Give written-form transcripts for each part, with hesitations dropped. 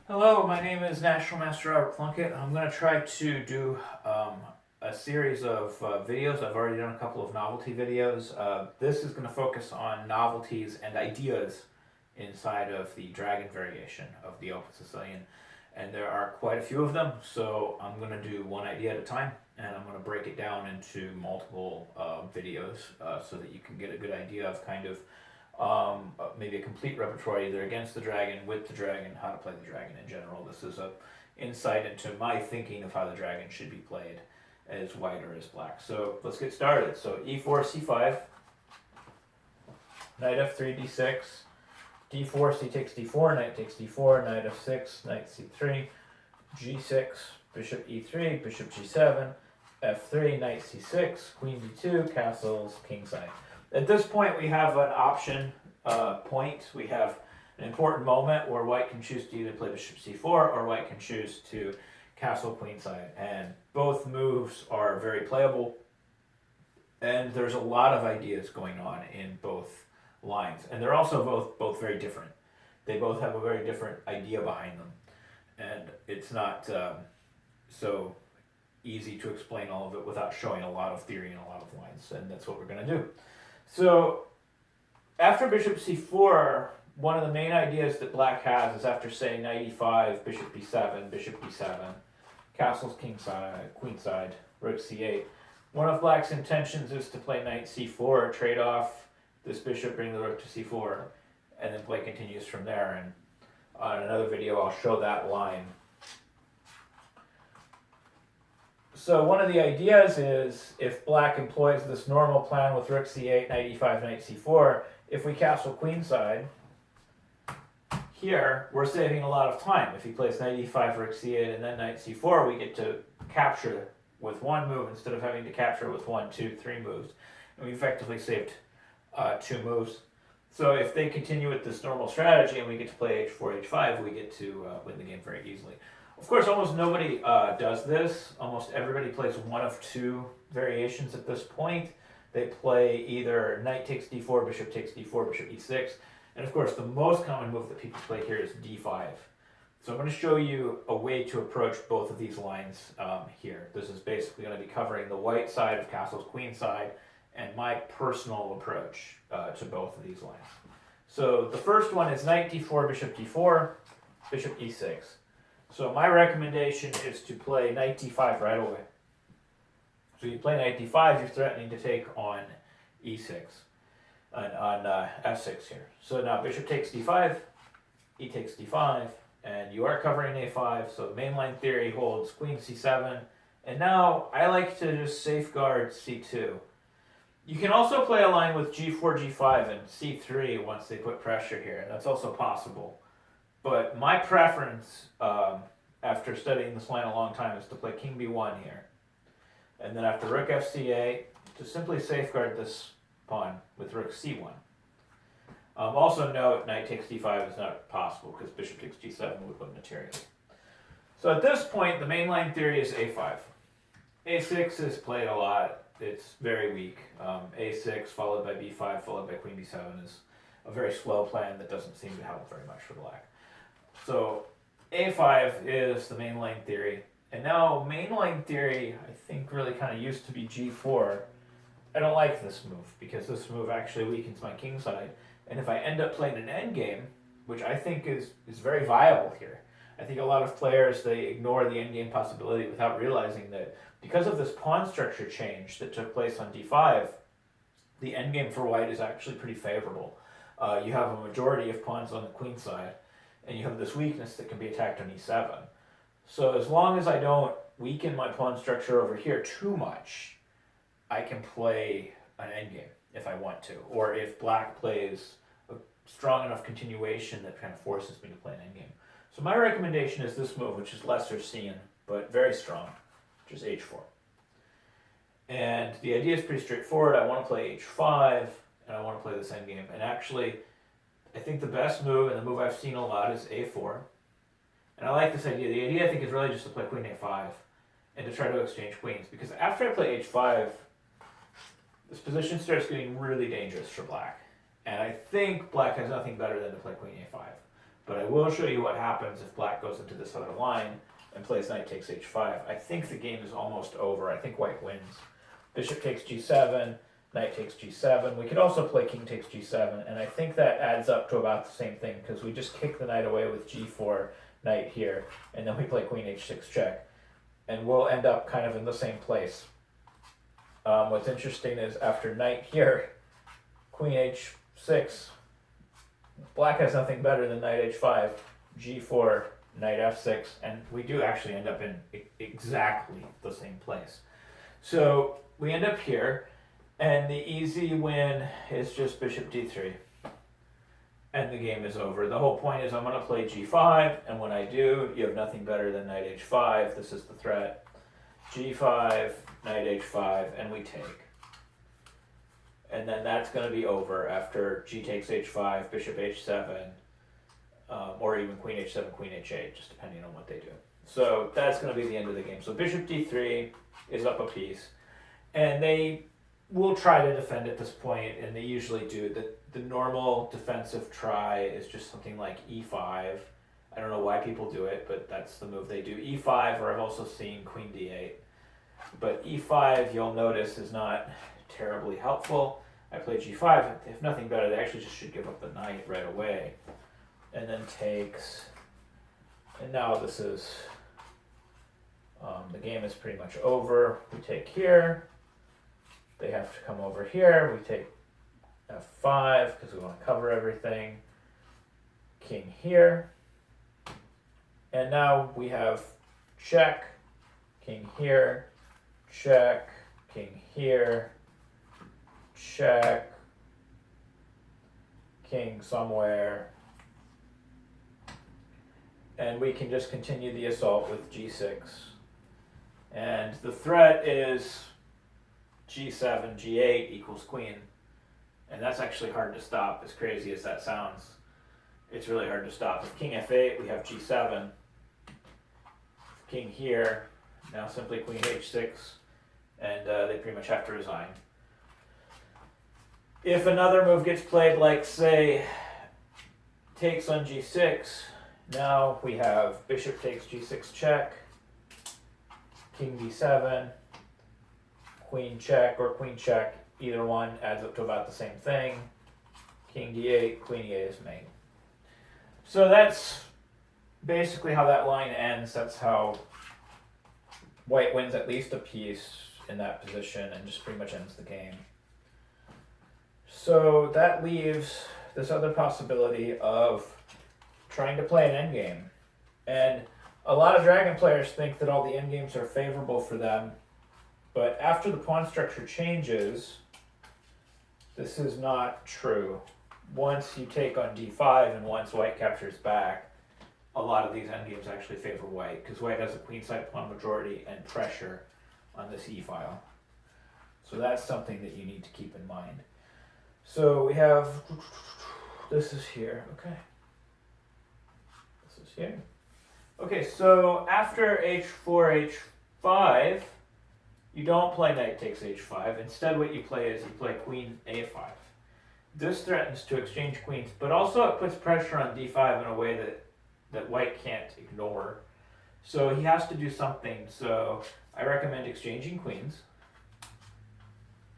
Hello, my name is National Master Robert Plunkett. I'm going to try to do a series of videos. I've already done a couple of novelty videos. This is going to focus on novelties and ideas inside of the Dragon variation of the Open Sicilian. And there are quite a few of them, so I'm going to do one idea at a time, and I'm going to break it down into multiple videos so that you can get a good idea of kind of maybe a complete repertoire either against the dragon, with the dragon, how to play the dragon in general. This is a insight into my thinking of how the dragon should be played as white or as black. So let's get started. So e4, c5, knight f3, d6, d4, c takes d4, knight takes d4, knight f6, knight c3, g6, bishop e3, bishop g7, f3, knight c6, queen d2, castles, kingside. At this point, we have an option point. We have an important moment where white can choose to either play bishop c4 or white can choose to castle queenside. And both moves are very playable. And there's a lot of ideas going on in both lines. And they're also both very different. They both have a very different idea behind them. And it's not so easy to explain all of it without showing a lot of theory and a lot of lines. And that's what we're going to do. So after bishop c4, one of the main ideas that black has is after, say, knight e5, bishop b7, bishop b7, castles kingside, queenside, rook c8. One of black's intentions is to play knight c4, trade off this bishop, bring the rook to c4, and then play continues from there. And on another video, I'll show that line. So one of the ideas is, if black employs this normal plan with rook c8, knight e5, knight c4, if we castle queenside, here we're saving a lot of time. If he plays knight e5, rook c8, and then knight c4, we get to capture with one move instead of having to capture with 1, 2, 3 moves. And we effectively saved 2 moves. So if they continue with this normal strategy and we get to play h4, h5, we get to win the game very easily. Of course, almost nobody does this. Almost everybody plays one of 2 variations at this point. They play either knight takes d4, bishop takes d4, bishop e6. And of course, the most common move that people play here is d5. So I'm going to show you a way to approach both of these lines here. This is basically going to be covering the white side of castle's queen side and my personal approach to both of these lines. So the first one is knight d4, bishop d4, bishop e6. So my recommendation is to play knight d5 right away. So you play knight d5, you're threatening to take on e6, on f6 here. So now bishop takes d5, e takes d5, and you are covering a5, so mainline theory holds queen c7, and now I like to just safeguard c2. You can also play a line with g4, g5, and c3 once they put pressure here, and that's also possible. But my preference, after studying this line a long time, is to play king b1 here. And then after rook fc8, to simply safeguard this pawn with rook c1. Also note, knight takes d5 is not possible because bishop takes g7 would win materially. So at this point, the mainline theory is a5. a6 is played a lot. It's very weak. a6 followed by b5 followed by queen b7 is a very slow plan that doesn't seem to help very much for black. So a5 is the mainline theory. And now mainline theory, I think, really kind of used to be g4. I don't like this move because this move actually weakens my king side. And if I end up playing an endgame, which I think is very viable here, I think a lot of players, they ignore the endgame possibility without realizing that because of this pawn structure change that took place on d5, the endgame for white is actually pretty favorable. You have a majority of pawns on the queen side, and you have this weakness that can be attacked on e7. So as long as I don't weaken my pawn structure over here too much, I can play an endgame if I want to, or if black plays a strong enough continuation that kind of forces me to play an endgame. So my recommendation is this move, which is lesser seen, but very strong, which is h4. And the idea is pretty straightforward. I want to play h5, and I want to play this endgame. And actually, I think the best move, and the move I've seen a lot, is a4. And I like this idea. The idea, I think, is really just to play queen a5 and to try to exchange queens. Because after I play h5, this position starts getting really dangerous for black. And I think black has nothing better than to play queen a5. But I will show you what happens if black goes into this other line and plays knight takes h5. I think the game is almost over. I think white wins. Bishop takes g7, knight takes g7. We could also play king takes g7, and I think that adds up to about the same thing because we just kick the knight away with g4, knight here, and then we play queen h6 check. And we'll end up kind of in the same place. What's interesting is after knight here, queen h6, black has nothing better than knight h5, g4, knight f6, and we do actually end up in exactly the same place. So we end up here, and the easy win is just bishop d3, and the game is over. The whole point is I'm going to play g5, and when I do, you have nothing better than knight h5. This is the threat. g5, knight h5, and we take. And then that's going to be over after g takes h5, bishop h7, or even queen h7, queen h8, just depending on what they do. So that's going to be the end of the game. So bishop d3 is up a piece, and they will try to defend at this point, and they usually do. The normal defensive try is just something like e5. I don't know why people do it, but that's the move they do. e5, or I've also seen queen d8. But e5, you'll notice, is not terribly helpful. I play g5. If nothing better, they actually just should give up the knight right away. And then takes. And now this is, the game is pretty much over. We take here. They have to come over here. We take f5 because we want to cover everything. King here. And now we have check, king here, check, king here, check, king somewhere. And we can just continue the assault with g6. And the threat is g7, g8 equals queen. And that's actually hard to stop, as crazy as that sounds. It's really hard to stop. With king f8, we have g7. King here, now simply queen h6, and they pretty much have to resign. If another move gets played, like say, takes on g6, now we have bishop takes g6 check, king d7, queen check or queen check, either one adds up to about the same thing. King d8, queen e8 is mate. So that's basically how that line ends. That's how white wins at least a piece in that position and just pretty much ends the game. So that leaves this other possibility of trying to play an endgame. And a lot of Dragon players think that all the endgames are favorable for them, but after the pawn structure changes, this is not true. Once you take on d5 and once white captures back, a lot of these endgames actually favor white because white has a queenside pawn majority and pressure on this e-file. So that's something that you need to keep in mind. So we have, this is here, okay. This is here. Okay, so after h4, h5, you don't play knight takes h5. Instead what you play is you play queen a5. This threatens to exchange queens, but also it puts pressure on d5 in a way that white can't ignore. So he has to do something. So I recommend exchanging queens.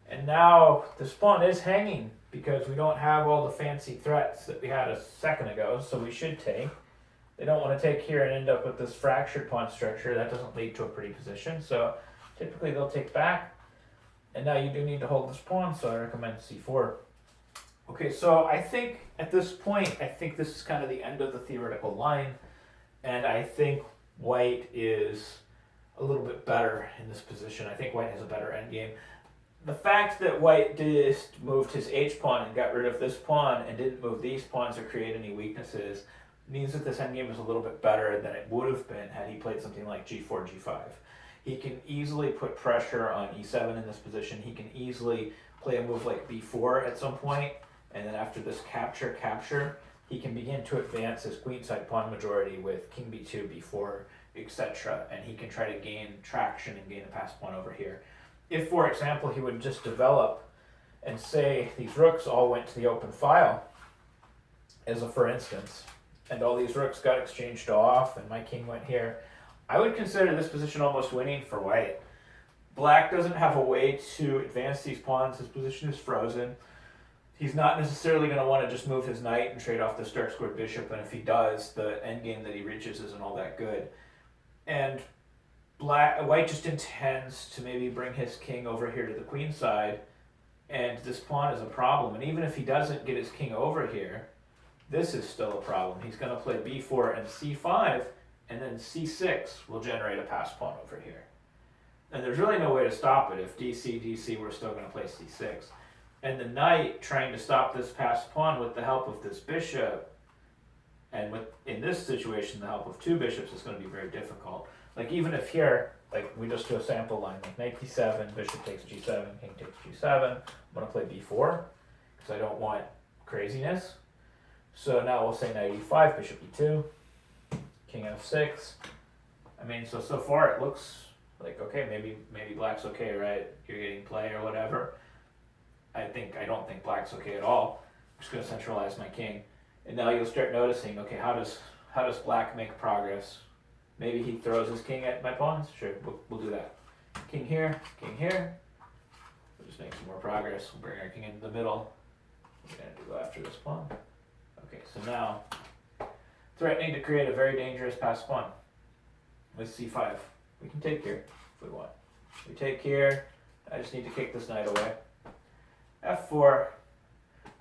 And now this pawn is hanging because we don't have all the fancy threats that we had a second ago, so we should take. They don't want to take here and end up with this fractured pawn structure. That doesn't lead to a pretty position, so typically they'll take back. And now you do need to hold this pawn, so I recommend c4. Okay, so I think at this point, I think this is kind of the end of the theoretical line, and I think white is a little bit better in this position. I think white has a better endgame. The fact that white just moved his h-pawn and got rid of this pawn and didn't move these pawns or create any weaknesses means that this endgame is a little bit better than it would have been had he played something like g4, g5. He can easily put pressure on e7 in this position. He can easily play a move like b4 at some point, and then after this capture, he can begin to advance his queenside pawn majority with king b2, b4, etc. And he can try to gain traction and gain a passed pawn over here. If, for example, he would just develop and say these rooks all went to the open file, as a for instance, and all these rooks got exchanged off, and my king went here, I would consider this position almost winning for white. Black doesn't have a way to advance these pawns. His position is frozen. He's not necessarily going to want to just move his knight and trade off this dark squared bishop, and if he does, the endgame that he reaches isn't all that good. And white just intends to maybe bring his king over here to the queen side, and this pawn is a problem. And even if he doesn't get his king over here, this is still a problem. He's going to play b4 and c5, and then c6 will generate a passed pawn over here. And there's really no way to stop it. If dc, we're still going to play c6. And the knight trying to stop this passed pawn with the help of this bishop, and in this situation, the help of two bishops is going to be very difficult. Like even if here, like we just do a sample line, like knight d7, bishop takes g7, king takes g7, I'm going to play b4, because I don't want craziness. So now we'll say knight e5, bishop e2, king f6. I mean, so far it looks like, okay, maybe black's okay, right? You're getting play or whatever. I don't think black's okay at all. I'm just going to centralize my king. And now you'll start noticing, okay, how does black make progress? Maybe he throws his king at my pawns? Sure, we'll do that. King here, we'll just make some more progress. We'll bring our king into the middle. We're going to go after this pawn. Okay, so now, threatening to create a very dangerous passed pawn with c5. We can take here if we want. We take here. I just need to kick this knight away. f4.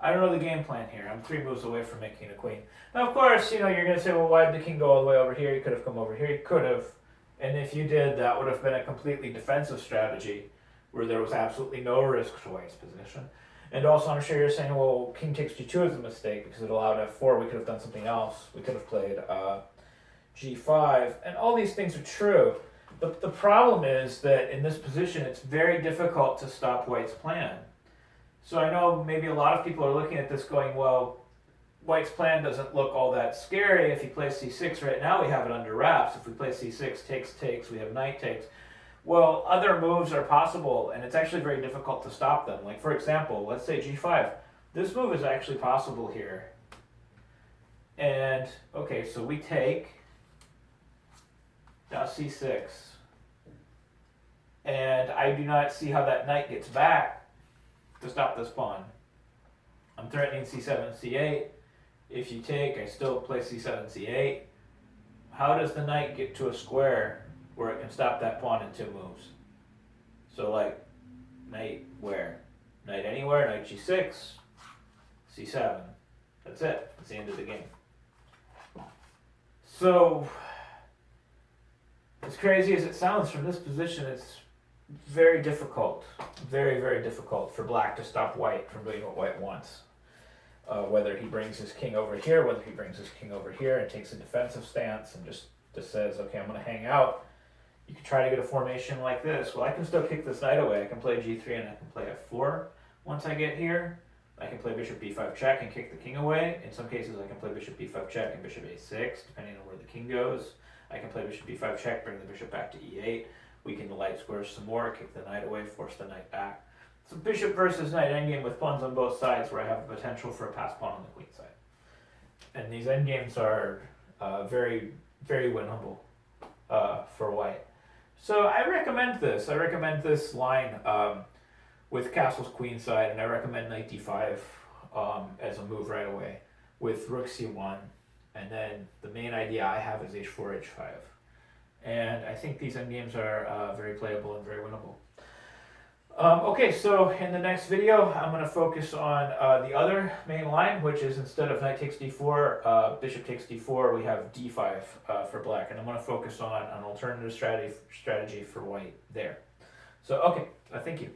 I don't know the game plan here. I'm 3 moves away from making a queen. Now, of course, you're going to say, well, why did the king go all the way over here? He could have come over here. He could have. And if you did, that would have been a completely defensive strategy where there was absolutely no risk to white's position. And also, I'm sure you're saying, well, king takes g2 is a mistake because it allowed f4. We could have done something else. We could have played g5. And all these things are true. But the problem is that in this position, it's very difficult to stop white's plan. So I know maybe a lot of people are looking at this going, well, white's plan doesn't look all that scary. If he plays c6 right now, we have it under wraps. If we play c6, takes, we have knight takes. Well, other moves are possible, and it's actually very difficult to stop them. Like, for example, let's say g5. This move is actually possible here. And, okay, so we take, now c6. And I do not see how that knight gets back to stop this pawn. I'm threatening c7, c8. If you take, I still play c7, c8. How does the knight get to a square where it can stop that pawn in 2 moves? So like, knight where? Knight anywhere, knight g6, c7. That's it. That's the end of the game. So, as crazy as it sounds from this position, it's very difficult, very, very difficult for black to stop white from doing what white wants. Whether he brings his king over here, whether he brings his king over here and takes a defensive stance and just says, okay, I'm going to hang out. You can try to get a formation like this. Well, I can still kick this knight away. I can play g3 and I can play f4 once I get here. I can play bishop b5 check and kick the king away. In some cases, I can play bishop b5 check and bishop a6, depending on where the king goes. I can play bishop b5 check, bring the bishop back to e8. We can light square some more, kick the knight away, force the knight back. It's a bishop versus knight endgame with pawns on both sides where I have the potential for a passed pawn on the queen side. And these endgames are very, very winnable for white. So I recommend this. I recommend this line with castle's queen side, and I recommend knight d5 as a move right away with rook c1. And then the main idea I have is h4, h5. And I think these endgames are very playable and very winnable. Okay, so in the next video, I'm going to focus on the other main line, which is instead of knight takes d4, bishop takes d4, we have d5 for black. And I'm going to focus on an alternative strategy for white there. So, okay, thank you.